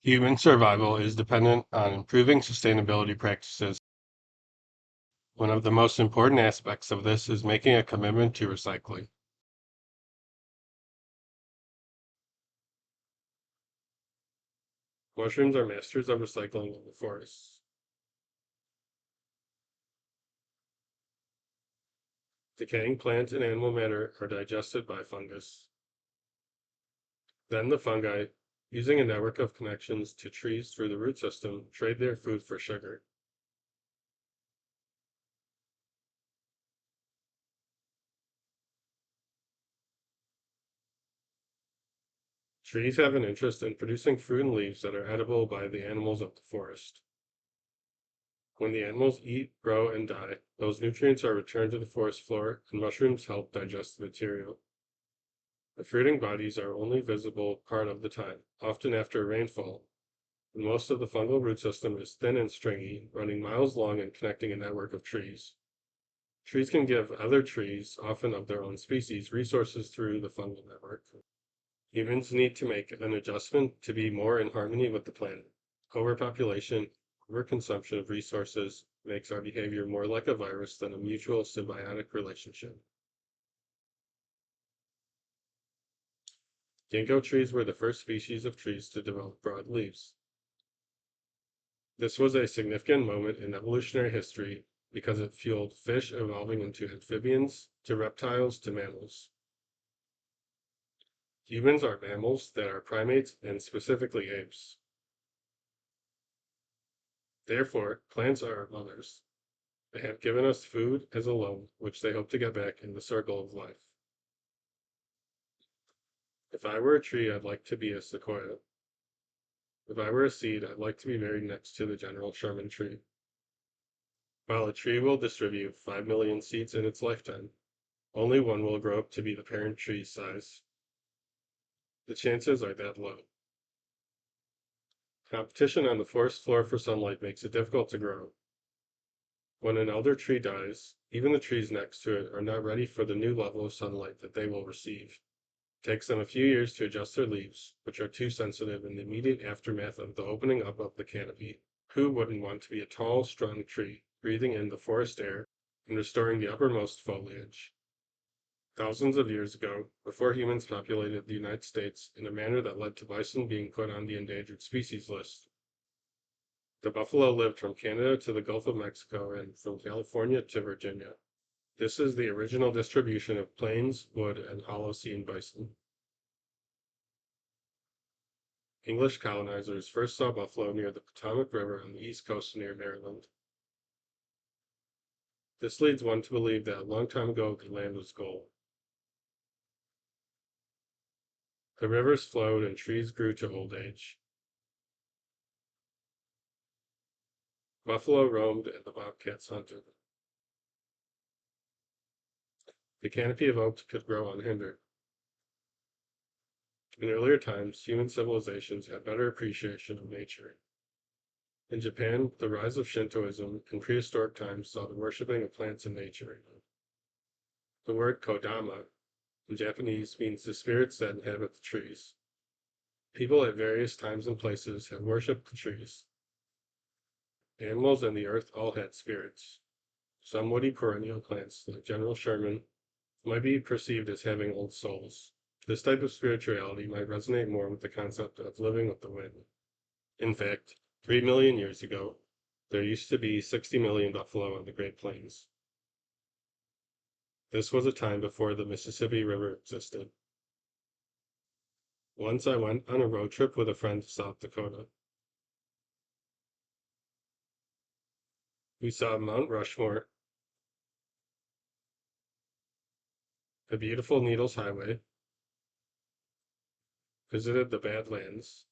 Human survival is dependent on improving sustainability practices. One of the most important aspects of this is making a commitment to recycling. Mushrooms are masters of recycling in the forests. Decaying plant and animal matter are digested by fungus. Then the fungi, using a network of connections to trees through the root system, trade their food for sugar. Trees have an interest in producing fruit and leaves that are edible by the animals of the forest. When the animals eat, grow, and die, those nutrients are returned to the forest floor, and mushrooms help digest the material. The fruiting bodies are only visible part of the time, often after rainfall, and most of the fungal root system is thin and stringy, running miles long and connecting a network of trees. Trees can give other trees, often of their own species, resources through the fungal network. Humans need to make an adjustment to be more in harmony with the planet. Overpopulation, overconsumption of resources makes our behavior more like a virus than a mutual symbiotic relationship. Ginkgo trees were the first species of trees to develop broad leaves. This was a significant moment in evolutionary history because it fueled fish evolving into amphibians, to reptiles, to mammals. Humans are mammals that are primates and specifically apes. Therefore, plants are our mothers. They have given us food as a loan, which they hope to get back in the circle of life. If I were a tree, I'd like to be a sequoia. If I were a seed, I'd like to be buried next to the general Sherman tree. While a tree will distribute 5 million seeds in its lifetime, only one will grow up to be the parent tree's size. The chances are that low. Competition on the forest floor for sunlight makes it difficult to grow. When an elder tree dies, even the trees next to it are not ready for the new level of sunlight that they will receive. It takes them a few years to adjust their leaves, which are too sensitive in the immediate aftermath of the opening up of the canopy. Who wouldn't want to be a tall, strong tree, breathing in the forest air and restoring the uppermost foliage? Thousands of years ago, before humans populated the United States in a manner that led to bison being put on the endangered species list, the buffalo lived from Canada to the Gulf of Mexico and from California to Virginia. This is the original distribution of plains, wood, and Holocene bison. English colonizers first saw buffalo near the Potomac River on the east coast near Maryland. This leads one to believe that a long time ago the land was gold. The rivers flowed and trees grew to old age. Buffalo roamed and the bobcats hunted. The canopy of oaks could grow unhindered. In earlier times, human civilizations had better appreciation of nature. In Japan, the rise of Shintoism in prehistoric times saw the worshipping of plants and nature. The word kodama in Japanese means the spirits that inhabit the trees. People at various times and places have worshipped the trees. Animals and the earth all had spirits. Some woody perennial plants, like General Sherman, might be perceived as having old souls. This type of spirituality might resonate more with the concept of living with the wind. In fact, 3 million years ago, there used to be 60 million buffalo on the Great Plains. This was a time before the Mississippi River existed. Once I went on a road trip with a friend to South Dakota. We saw Mount Rushmore, the beautiful Needles Highway, visited the Badlands,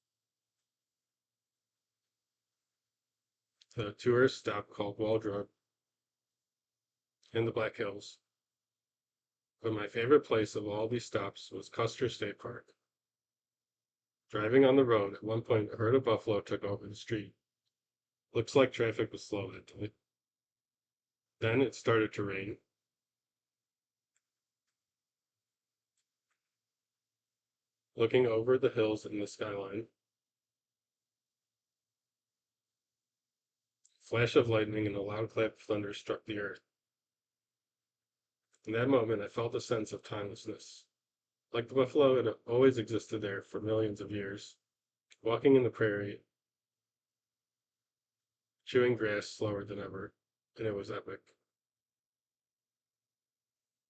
the tourist stop called Waldrop, and the Black Hills. But my favorite place of all these stops was Custer State Park. Driving on the road, at one point a herd of buffalo took over the street. Looks like traffic was slow that day. Then it started to rain. looking over the hills in the skyline. A flash of lightning and a loud clap of thunder struck the earth. In that moment, I felt a sense of timelessness. Like the buffalo, it had always existed there for millions of years, walking in the prairie, chewing grass slower than ever, and it was epic.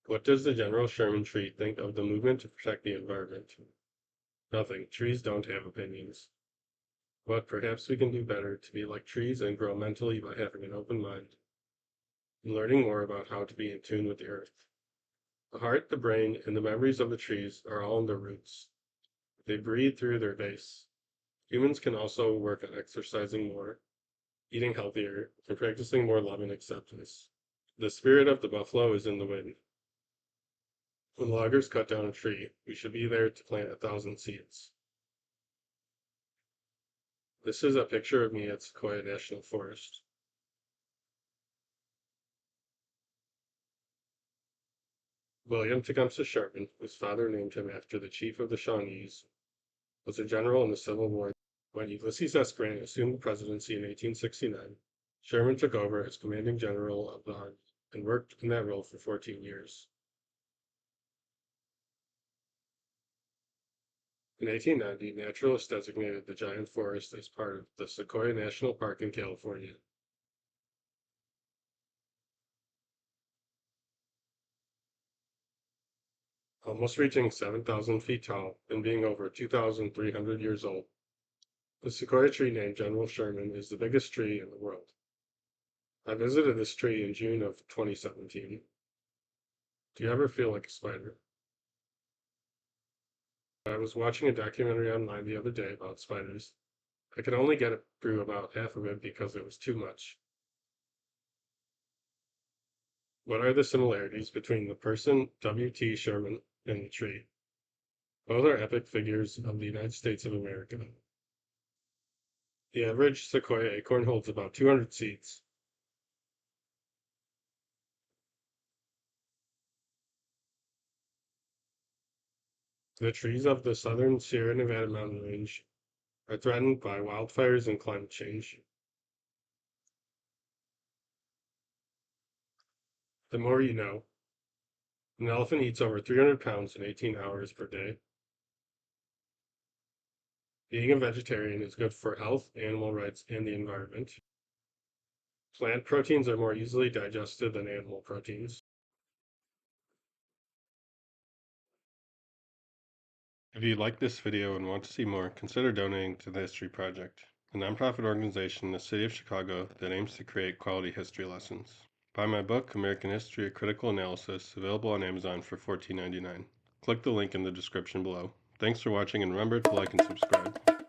What does the General Sherman tree think of the movement to protect the environment? Nothing. Trees don't have opinions. But perhaps we can do better to be like trees and grow mentally by having an open mind and learning more about how to be in tune with the earth. The heart, the brain, and the memories of the trees are all in their roots. They breathe through their base. Humans can also work on exercising more, eating healthier, and practicing more love and acceptance. The spirit of the buffalo is in the wind. When loggers cut down a tree, we should be there to plant 1,000 seeds. This is a picture of me at Sequoia National Forest. William Tecumseh Sherman, whose father named him after the chief of the Shawnees, was a general in the Civil War. When Ulysses S. Grant assumed the presidency in 1869, Sherman took over as commanding general of the army and worked in that role for 14 years. In 1890, naturalists designated the giant forest as part of the Sequoia National Park in California. Almost reaching 7,000 feet tall and being over 2,300 years old, the sequoia tree named General Sherman is the biggest tree in the world. I visited this tree in June of 2017. Do you ever feel like a spider? I was watching a documentary online the other day about spiders. I could only get through about half of it because it was too much. What are the similarities between the person W.T. Sherman and the tree? Both are epic figures of the United States of America. The average sequoia acorn holds about 200 seeds. The trees of the southern Sierra Nevada mountain range are threatened by wildfires and climate change. The more you know. An elephant eats over 300 pounds in 18 hours per day. Being a vegetarian is good for health, animal rights, and the environment. Plant proteins are more easily digested than animal proteins. If you like this video and want to see more, consider donating to the History Project, a nonprofit organization in the city of Chicago that aims to create quality history lessons. Buy my book, American History: A Critical Analysis, available on Amazon for $14.99. Click the link in the description below. Thanks for watching and remember to like and subscribe.